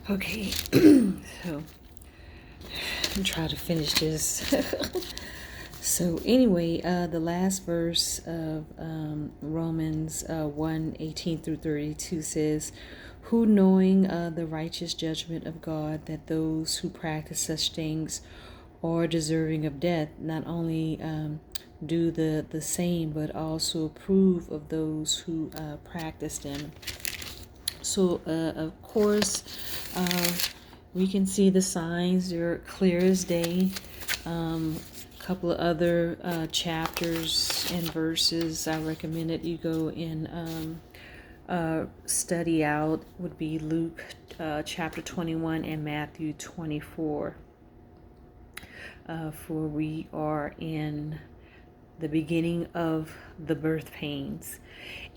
Okay, so I'm trying to finish this. So anyway, the last verse of Romans 1:18 through 32 says, "Who knowing the righteous judgment of God, that those who practice such things are deserving of death, not only do the same, but also approve of those who practice them." So, of course, uh, we can see the signs, they're clear as day. A couple of other chapters and verses I recommend that you go and study out would be Luke chapter 21 and Matthew 24. For we are in the beginning of the birth pains.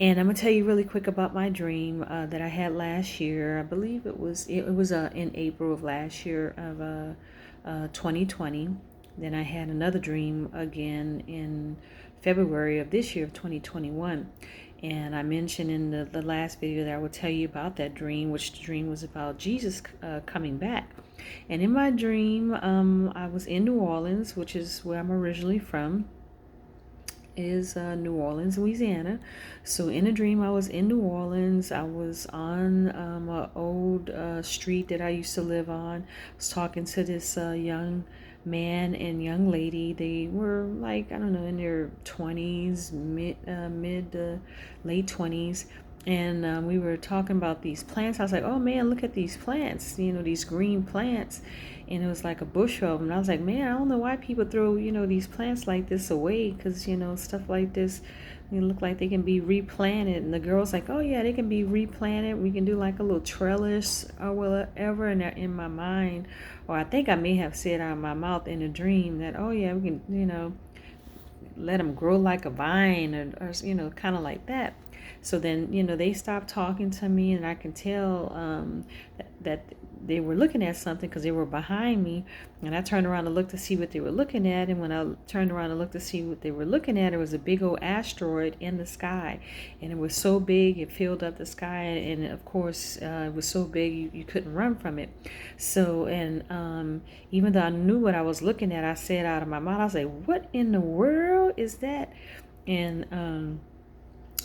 And I'm gonna tell you really quick about my dream that I had last year. I believe it was in April of last year of 2020. Then I had another dream again in February of this year of 2021. And I mentioned in the last video that I would tell you about that dream, which the dream was about Jesus coming back. And in my dream, I was in New Orleans, which is where I'm originally from, is New Orleans, Louisiana. So in a dream, I was in New Orleans. I was on an old street that I used to live on. I was talking to this young man and young lady. They were like, I don't know, in their 20s, mid to late 20s. And we were talking about these plants. I was like, oh man, look at these plants, these green plants. And it was like a bush of them. And I was like, man, I don't know why people throw, these plants like this away, because, stuff like this, they look like they can be replanted. And the girl's like, oh yeah, they can be replanted. We can do like a little trellis or whatever. And in my mind, or I think I may have said out of my mouth in a dream that, oh yeah, we can, let them grow like a vine, or kind of like that. So then, they stopped talking to me, and I can tell that they were looking at something, because they were behind me. And I turned around to look to see what they were looking at. And when I turned around to look to see what they were looking at, it was a big old asteroid in the sky. And it was so big, it filled up the sky. And of course, it was so big, you couldn't run from it. So, and even though I knew what I was looking at, I said out of my mouth, I was like, what in the world is that? And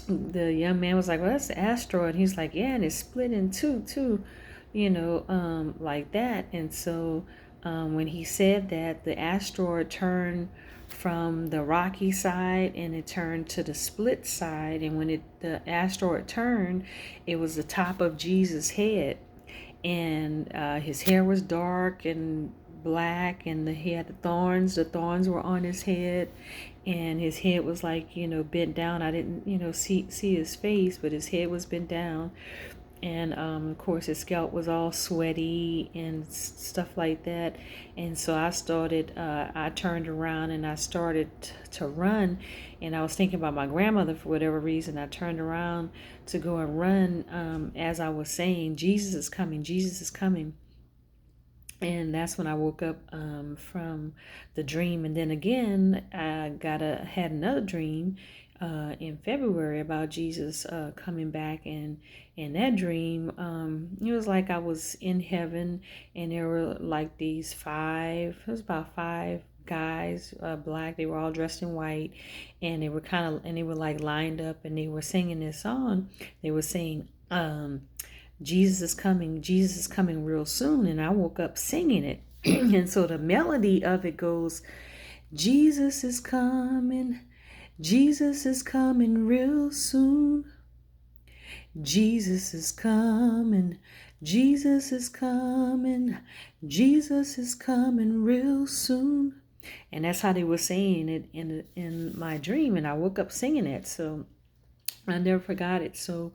the young man was like, well, that's the asteroid. He's like, yeah, and it's split in two too, like that. And so when he said that, the asteroid turned from the rocky side and it turned to the split side. And when the asteroid turned, it was the top of Jesus' head. And his hair was dark and black, and he had the thorns were on his head, and his head was like, bent down. I didn't, see his face, but his head was bent down. And of course his scalp was all sweaty and stuff like that. And so I turned around and I started to run. And I was thinking about my grandmother for whatever reason. I turned around to go and run, as I was saying, Jesus is coming, Jesus is coming. And that's when I woke up from the dream. And then again, I had another dream in February about Jesus coming back. And in that dream, it was like I was in heaven, and there were like it was about five guys, black. They were all dressed in white, and they were like lined up, and they were singing this song. They were saying, Jesus is coming real soon. And I woke up singing it. And so the melody of it goes, Jesus is coming, Jesus is coming real soon. Jesus is coming, Jesus is coming, Jesus is coming real soon. And that's how they were saying it in my dream. And I woke up singing it. So I never forgot it. So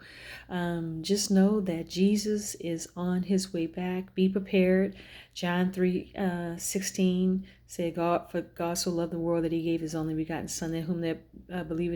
just know that Jesus is on his way back. Be prepared. John 3:16 said, God so loved the world that he gave his only begotten Son, in whom that believeth